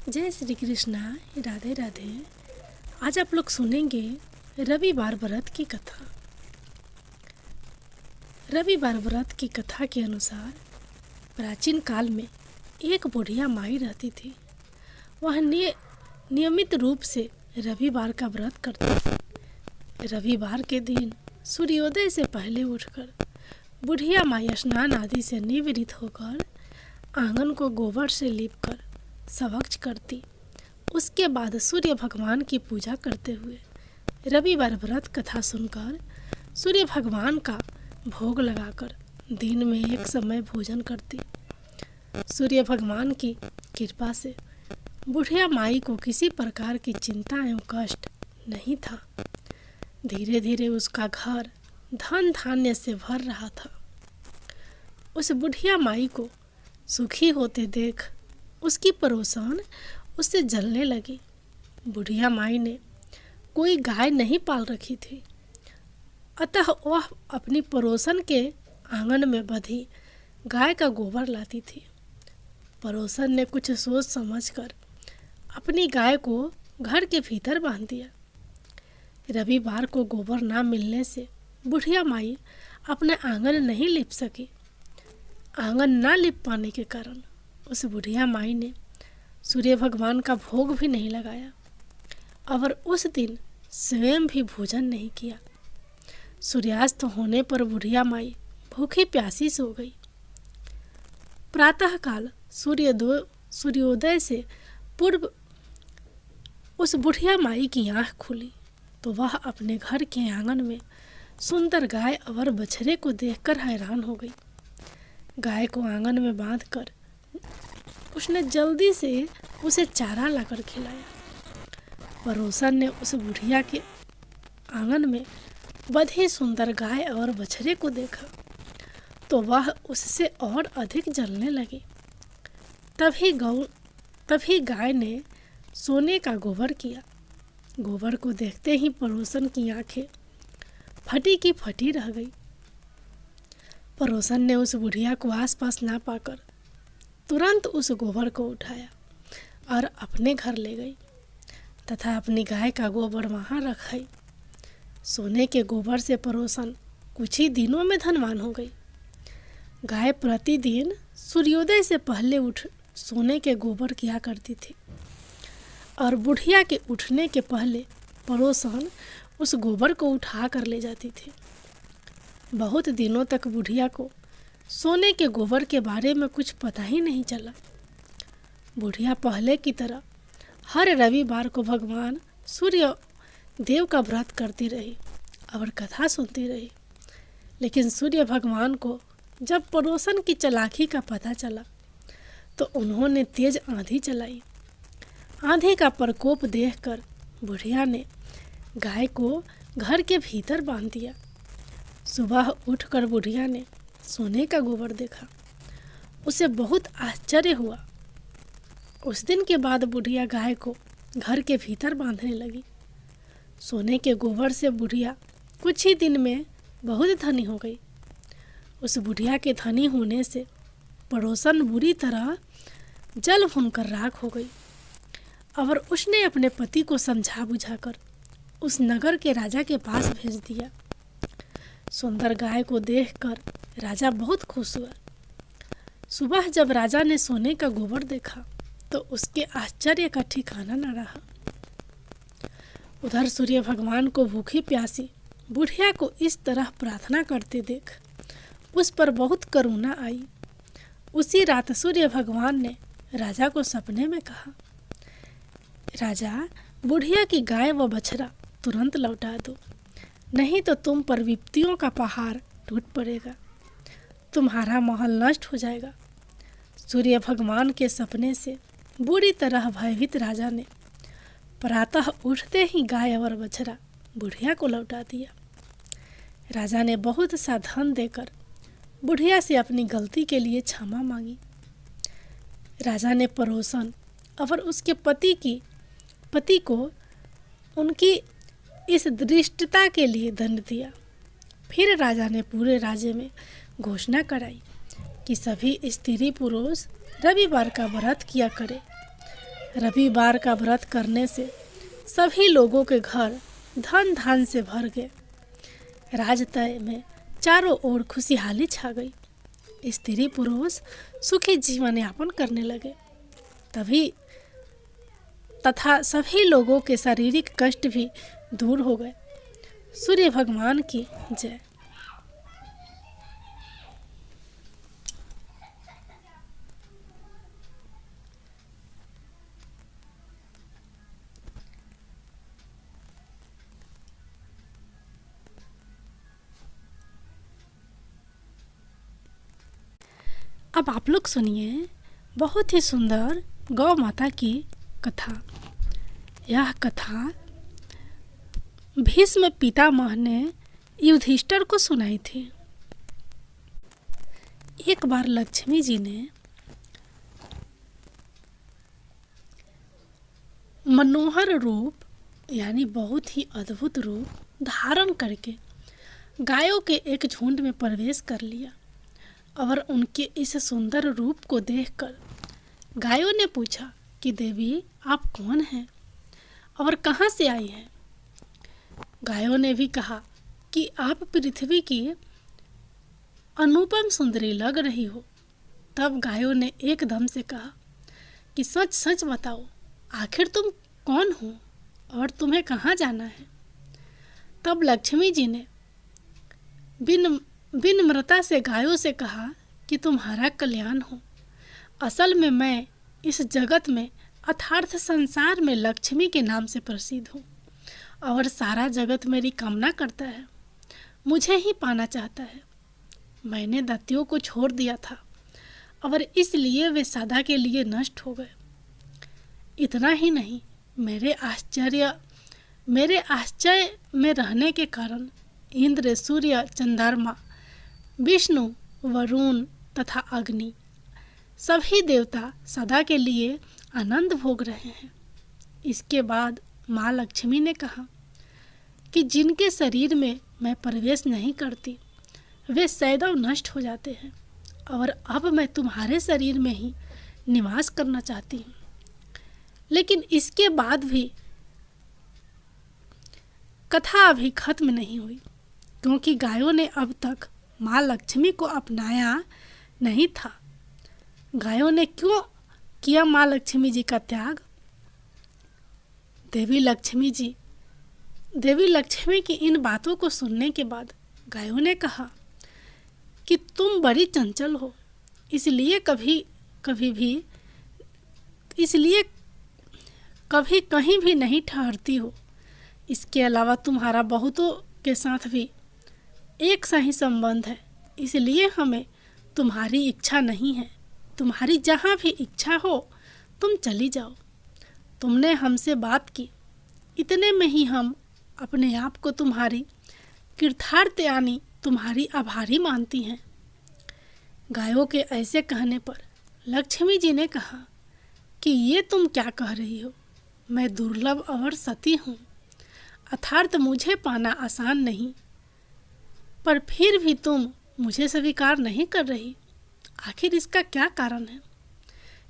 जय श्री कृष्णा। राधे राधे। आज आप लोग सुनेंगे रविवार व्रत की कथा। रविवार व्रत की कथा के अनुसार प्राचीन काल में एक बुढ़िया माई रहती थी। वह नियमित रूप से रविवार का व्रत करती थी। रविवार के दिन सूर्योदय से पहले उठकर बुढ़िया माई स्नान आदि से निवृत्त होकर आंगन को गोबर से लीपकर स्वच्छ करती। उसके बाद सूर्य भगवान की पूजा करते हुए रविवार व्रत कथा सुनकर सूर्य भगवान का भोग लगाकर दिन में एक समय भोजन करती। सूर्य भगवान की कृपा से बुढ़िया माई को किसी प्रकार की चिंता एवं कष्ट नहीं था। धीरे धीरे उसका घर धन धान्य से भर रहा था। उस बुढ़िया माई को सुखी होते देख उसकी पड़ोसन उससे जलने लगी। बुढ़िया माई ने कोई गाय नहीं पाल रखी थी, अतः वह अपनी पड़ोसन के आंगन में बंधी गाय का गोबर लाती थी। पड़ोसन ने कुछ सोच समझकर अपनी गाय को घर के भीतर बांध दिया। रविवार को गोबर ना मिलने से बुढ़िया माई अपना आंगन नहीं लिप सकी। आंगन ना लिप पाने के कारण उस बुढ़िया माई ने सूर्य भगवान का भोग भी नहीं लगाया और उस दिन स्वयं भी भोजन नहीं किया। सूर्यास्त होने पर बुढ़िया माई भूखी प्यासी सो गई। प्रातःकाल सूर्योदय से पूर्व उस बुढ़िया माई की आंख खुली तो वह अपने घर के आंगन में सुंदर गाय और बछड़े को देखकर हैरान हो गई। गाय को आंगन में बांधकर उसने जल्दी से उसे चारा लाकर खिलाया। पड़ोसन ने उस बुढ़िया के आंगन में बंधी सुंदर गाय और बछड़े को देखा तो वह उससे और अधिक जलने लगी। तभी गाय ने सोने का गोबर किया। गोबर को देखते ही पड़ोसन की आंखें फटी की फटी रह गई। पड़ोसन ने उस बुढ़िया को आसपास ना पाकर तुरंत उस गोबर को उठाया और अपने घर ले गई तथा अपनी गाय का गोबर वहाँ रखाई। सोने के गोबर से पड़ोसन कुछ ही दिनों में धनवान हो गई। गाय प्रतिदिन सूर्योदय से पहले उठ सोने के गोबर किया करती थी और बुढ़िया के उठने के पहले पड़ोसन उस गोबर को उठा कर ले जाती थी। बहुत दिनों तक बुढ़िया को सोने के गोबर के बारे में कुछ पता ही नहीं चला। बुढ़िया पहले की तरह हर रविवार को भगवान सूर्य देव का व्रत करती रही और कथा सुनती रही। लेकिन सूर्य भगवान को जब पड़ोसन की चालाकी का पता चला तो उन्होंने तेज आंधी चलाई। आंधी का प्रकोप देखकर बुढ़िया ने गाय को घर के भीतर बांध दिया। सुबह उठकर बुढ़िया ने सोने का गोबर देखा। उसे बहुत आश्चर्य हुआ। उस दिन के बाद बुढ़िया गाय को घर के भीतर बांधने लगी। सोने के गोबर से बुढ़िया कुछ ही दिन में बहुत धनी हो गई। उस बुढ़िया के धनी होने से पड़ोसन बुरी तरह जल भूनकर राख हो गई और उसने अपने पति को समझा बुझाकर उस नगर के राजा के पास भेज दिया। सुंदर गाय को देखकर राजा बहुत खुश हुआ। सुबह जब राजा ने सोने का गोबर देखा तो उसके आश्चर्य का ठिकाना न रहा। उधर सूर्य भगवान को भूखी प्यासी बुढ़िया को इस तरह प्रार्थना करते देख उस पर बहुत करुणा आई। उसी रात सूर्य भगवान ने राजा को सपने में कहा, राजा, बुढ़िया की गाय व बछड़ा तुरंत लौटा दो, नहीं तो तुम पर विपत्तियों का पहाड़ टूट पड़ेगा, तुम्हारा महल नष्ट हो जाएगा। सूर्य भगवान के सपने से बुरी तरह भयभीत राजा ने प्रातः उठते ही गाय और बछड़ा बुढ़िया को लौटा दिया। राजा ने बहुत सा धन देकर बुढ़िया से अपनी गलती के लिए क्षमा मांगी। राजा ने पड़ोसन और उसके पति को उनकी इस दृष्टता के लिए दंड दिया। फिर राजा ने पूरे राज्य में घोषणा कराई कि सभी स्त्री पुरुष रविवार का व्रत किया करे। रविवार का व्रत करने से सभी लोगों के घर धन धान से भर गए। राजतय में चारों ओर खुशहाली छा गई। स्त्री पुरुष सुखी जीवन यापन करने लगे। तथा सभी लोगों के शारीरिक कष्ट भी दूर हो गए। सूर्य भगवान की जय। अब आप लोग सुनिए बहुत ही सुंदर गौ माता की कथा। यह कथा भीष्म पितामह ने युधिष्ठिर को सुनाई थी। एक बार लक्ष्मी जी ने मनोहर रूप यानी बहुत ही अद्भुत रूप धारण करके गायों के एक झुंड में प्रवेश कर लिया और उनके इस सुंदर रूप को देखकर गायों ने पूछा कि देवी आप कौन हैं और कहाँ से आई हैं। गायों ने भी कहा कि आप पृथ्वी की अनुपम सुंदरी लग रही हो। तब गायों ने एकदम से कहा कि सच सच बताओ, आखिर तुम कौन हो और तुम्हें कहाँ जाना है। तब लक्ष्मी जी ने विनम्रता से गायों से कहा कि तुम्हारा कल्याण हो। असल में मैं इस जगत में अर्थात संसार में लक्ष्मी के नाम से प्रसिद्ध हूँ और सारा जगत मेरी कामना करता है, मुझे ही पाना चाहता है। मैंने दैत्यों को छोड़ दिया था और इसलिए वे सदा के लिए नष्ट हो गए। इतना ही नहीं, मेरे आश्चर्य में रहने के कारण इंद्र, सूर्य, चंद्रमा, विष्णु, वरुण तथा अग्नि सभी देवता सदा के लिए आनंद भोग रहे हैं। इसके बाद माँ लक्ष्मी ने कहा कि जिनके शरीर में मैं प्रवेश नहीं करती वे सदैव नष्ट हो जाते हैं और अब मैं तुम्हारे शरीर में ही निवास करना चाहती हूँ। लेकिन इसके बाद भी कथा अभी खत्म नहीं हुई, क्योंकि गायों ने अब तक माँ लक्ष्मी को अपनाया नहीं था। गायों ने क्यों किया माँ लक्ष्मी जी का त्याग? देवी लक्ष्मी की इन बातों को सुनने के बाद गायों ने कहा कि तुम बड़ी चंचल हो, इसलिए कभी कहीं भी नहीं ठहरती हो। इसके अलावा तुम्हारा बहुतों के साथ भी एक सा ही संबंध है, इसलिए हमें तुम्हारी इच्छा नहीं है। तुम्हारी जहाँ भी इच्छा हो तुम चली जाओ। तुमने हमसे बात की, इतने में ही हम अपने आप को तुम्हारी कृतार्थ यानी तुम्हारी आभारी मानती हैं। गायों के ऐसे कहने पर लक्ष्मी जी ने कहा कि ये तुम क्या कह रही हो? मैं दुर्लभ और सती हूँ, अर्थात मुझे पाना आसान नहीं, पर फिर भी तुम मुझे स्वीकार नहीं कर रही। आखिर इसका क्या कारण है?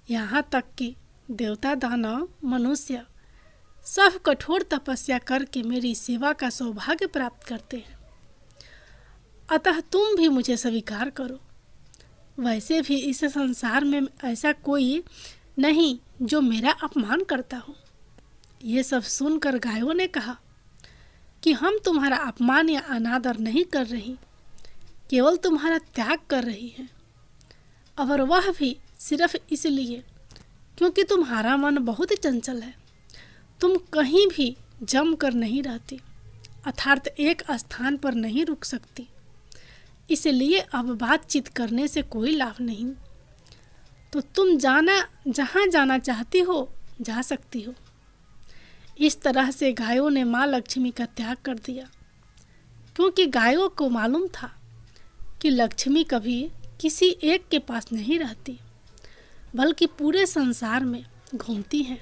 यहाँ तक कि देवता, दानव, मनुष्य सब कठोर तपस्या करके मेरी सेवा का सौभाग्य प्राप्त करते हैं, अतः तुम भी मुझे स्वीकार करो। वैसे भी इस संसार में ऐसा कोई नहीं जो मेरा अपमान करता हो। ये सब सुनकर गायों ने कहा कि हम तुम्हारा अपमान या अनादर नहीं कर रही, केवल तुम्हारा त्याग कर रही हैं, और वह भी सिर्फ इसलिए क्योंकि तुम्हारा मन बहुत चंचल है। तुम कहीं भी जम कर नहीं रहती, अर्थात एक स्थान पर नहीं रुक सकती, इसलिए अब बातचीत करने से कोई लाभ नहीं। तो तुम जहाँ जाना चाहती हो जा सकती हो। इस तरह से गायों ने माँ लक्ष्मी का त्याग कर दिया, क्योंकि गायों को मालूम था कि लक्ष्मी कभी किसी एक के पास नहीं रहती, बल्कि पूरे संसार में घूमती हैं।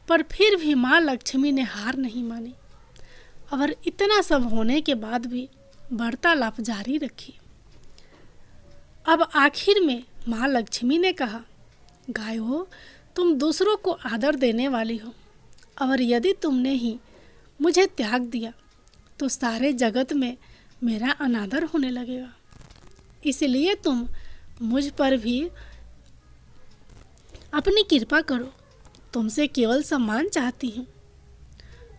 पर फिर भी माँ लक्ष्मी ने हार नहीं मानी और इतना सब होने के बाद भी वार्तालाप जारी रखी। अब आखिर में माँ लक्ष्मी ने कहा, गायों, तुम दूसरों को आदर देने वाली हो, और यदि तुमने ही मुझे त्याग दिया तो सारे जगत में मेरा अनादर होने लगेगा। इसलिए तुम मुझ पर भी अपनी कृपा करो। तुमसे केवल सम्मान चाहती हूँ।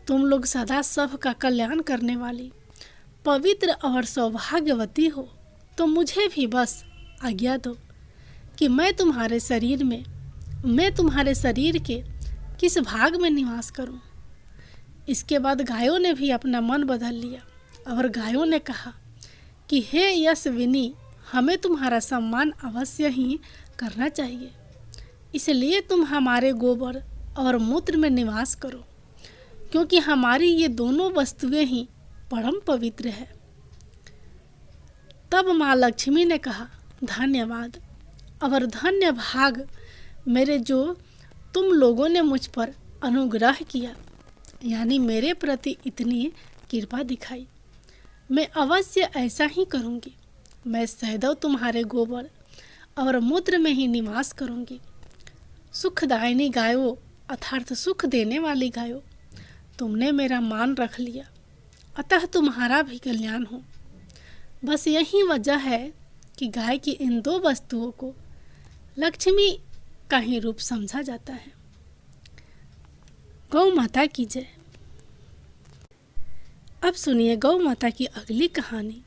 तुम लोग सदा सबका कल्याण करने वाली पवित्र और सौभाग्यवती हो, तो मुझे भी बस आज्ञा दो कि मैं तुम्हारे शरीर के किस भाग में निवास करूं। इसके बाद गायों ने भी अपना मन बदल लिया, और गायों ने कहा कि हे यशस्विनी, हमें तुम्हारा सम्मान अवश्य ही करना चाहिए। इसलिए तुम हमारे गोबर और मूत्र में निवास करो, क्योंकि हमारी ये दोनों वस्तुएं ही परम पवित्र है। तब माँ लक्ष्मी ने कहा, धन्यवाद और धन्य भाग मेरे, जो तुम लोगों ने मुझ पर अनुग्रह किया, यानी मेरे प्रति इतनी कृपा दिखाई। मैं अवश्य ऐसा ही करूँगी। मैं सदैव तुम्हारे गोबर और मूत्र में ही निवास करूँगी। सुखदायिनी गायों, अर्थात सुख देने वाली गायों, तुमने मेरा मान रख लिया, अतः तुम्हारा भी कल्याण हो। बस यही वजह है कि गाय की इन दो वस्तुओं को लक्ष्मी का ही रूप समझा जाता है। गौ माता की जय। अब सुनिए गौ माता की अगली कहानी।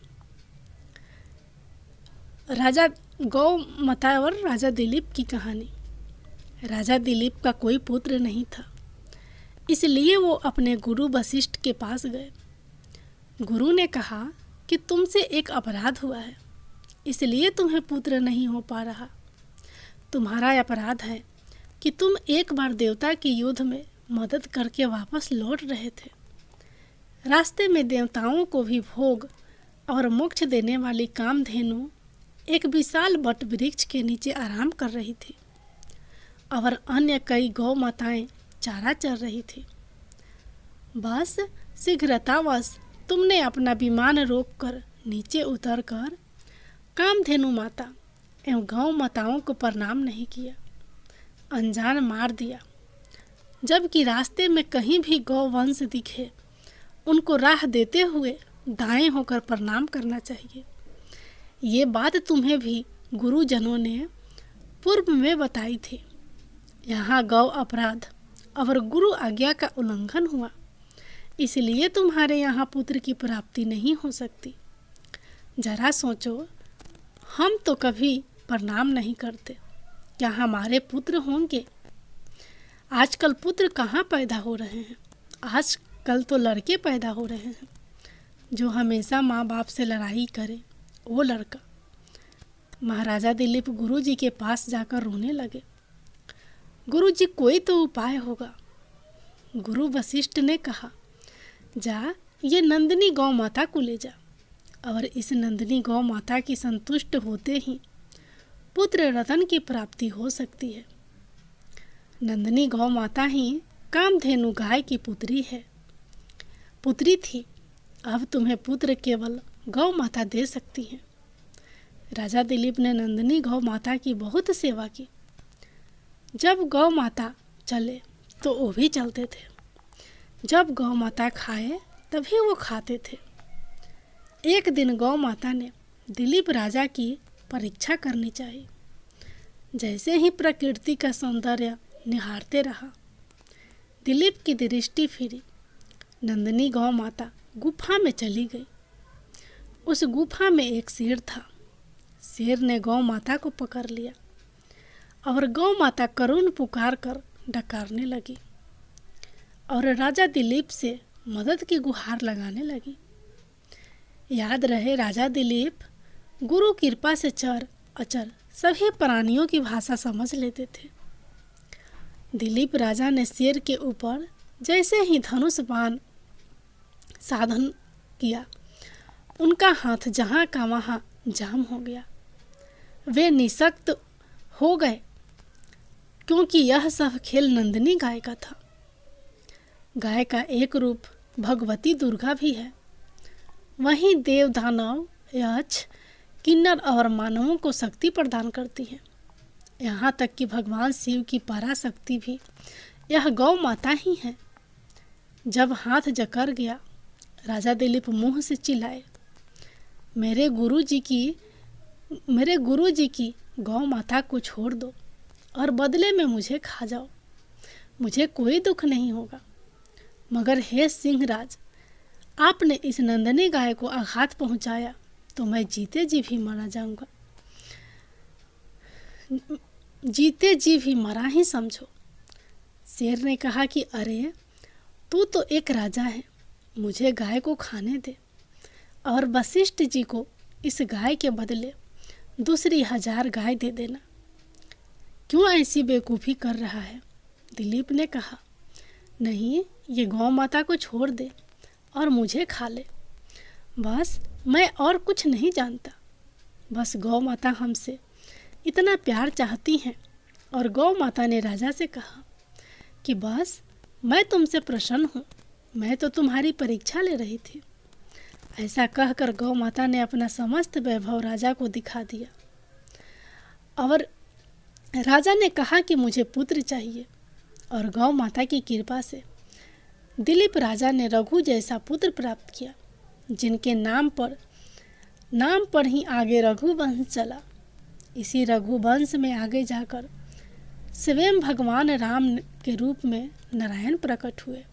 गौ माता और राजा दिलीप की कहानी। राजा दिलीप का कोई पुत्र नहीं था, इसलिए वो अपने गुरु वशिष्ठ के पास गए। गुरु ने कहा कि तुमसे एक अपराध हुआ है, इसलिए तुम्हें पुत्र नहीं हो पा रहा। तुम्हारा अपराध है कि तुम एक बार देवता के युद्ध में मदद करके वापस लौट रहे थे। रास्ते में देवताओं को भी भोग और मोक्ष देने वाली कामधेनु एक विशाल वट वृक्ष के नीचे आराम कर रही थी, और अन्य कई गौ माताएं चारा चर रही थी। बस शीघ्रतावश तुमने अपना विमान रोककर नीचे उतरकर कामधेनु माता एवं गौ माताओं को प्रणाम नहीं किया, अनजान मार दिया। जबकि रास्ते में कहीं भी गौवंश दिखे, उनको राह देते हुए दाएं होकर प्रणाम करना चाहिए। ये बात तुम्हें भी गुरुजनों ने पूर्व में बताई थी। यहाँ गौ अपराध और गुरु आज्ञा का उल्लंघन हुआ, इसलिए तुम्हारे यहाँ पुत्र की प्राप्ति नहीं हो सकती। जरा सोचो, हम तो कभी प्रणाम नहीं करते, क्या हमारे पुत्र होंगे? आजकल पुत्र कहाँ पैदा हो रहे हैं? आजकल तो लड़के पैदा हो रहे हैं। जो हमेशा माँ बाप से लड़ाई करे वो लड़का। महाराजा दिलीप गुरुजी के पास जाकर रोने लगे। गुरुजी, कोई तो उपाय होगा। गुरु वशिष्ठ ने कहा, जा ये नंदिनी गौ माता को ले जा, और इस नंदिनी गौ माता की संतुष्ट होते ही पुत्र रतन की प्राप्ति हो सकती है। नंदिनी गौ माता ही कामधेनु गाय की पुत्री थी। अब तुम्हें पुत्र केवल गौ माता दे सकती है। राजा दिलीप ने नंदिनी गौ माता की बहुत सेवा की। जब गौ माता चले तो वो भी चलते थे, जब गौ माता खाए तभी वो खाते थे। एक दिन गौ माता ने दिलीप राजा की परीक्षा करनी चाहिए। जैसे ही प्रकृति का सौंदर्य निहारते रहा, दिलीप की दृष्टि फिरी। नंदिनी गौ माता गुफा में चली गई। उस गुफा में एक शेर था। शेर ने गौ माता को पकड़ लिया, और गौ माता करुण पुकार कर डकारने लगी और राजा दिलीप से मदद की गुहार लगाने लगी। याद रहे, राजा दिलीप गुरु कृपा से चर अचर सभी प्राणियों की भाषा समझ लेते थे। दिलीप राजा ने शेर के ऊपर जैसे ही धनुष बाण साधन किया, उनका हाथ जहाँ का वहाँ जाम हो गया। वे निशक्त हो गए, क्योंकि यह सब खेल नंदिनी गाय का था। गाय का एक रूप भगवती दुर्गा भी है। वहीं देव, दानव, यक्ष, किन्नर और मानवों को शक्ति प्रदान करती है। यहाँ तक कि भगवान शिव की पराशक्ति भी यह गौ माता ही है। जब हाथ जकड़ गया, राजा दिलीप मुंह से चिल्लाए, मेरे गुरु जी की गौ माता को छोड़ दो और बदले में मुझे खा जाओ, मुझे कोई दुख नहीं होगा। मगर हे सिंहराज, आपने इस नंदनी गाय को आघात पहुंचाया तो मैं जीते जी भी मारा जाऊंगा, जीते जी भी मरा ही समझो। शेर ने कहा कि अरे तू तो एक राजा है, मुझे गाय को खाने दे और वशिष्ठ जी को इस गाय के बदले दूसरी 1000 गाय दे देना। क्यों ऐसी बेवकूफ़ी कर रहा है? दिलीप ने कहा, नहीं, ये गौ माता को छोड़ दे और मुझे खा ले। बस मैं और कुछ नहीं जानता। बस गौ माता हमसे इतना प्यार चाहती हैं। और गौ माता ने राजा से कहा कि बस मैं तुमसे प्रसन्न हूँ, मैं तो तुम्हारी परीक्षा ले रही थी। ऐसा कहकर गौ माता ने अपना समस्त वैभव राजा को दिखा दिया और राजा ने कहा कि मुझे पुत्र चाहिए। और गौ माता की कृपा से दिलीप राजा ने रघु जैसा पुत्र प्राप्त किया, जिनके नाम पर ही आगे रघुवंश चला। इसी रघुवंश में आगे जाकर स्वयं भगवान राम के रूप में नारायण प्रकट हुए।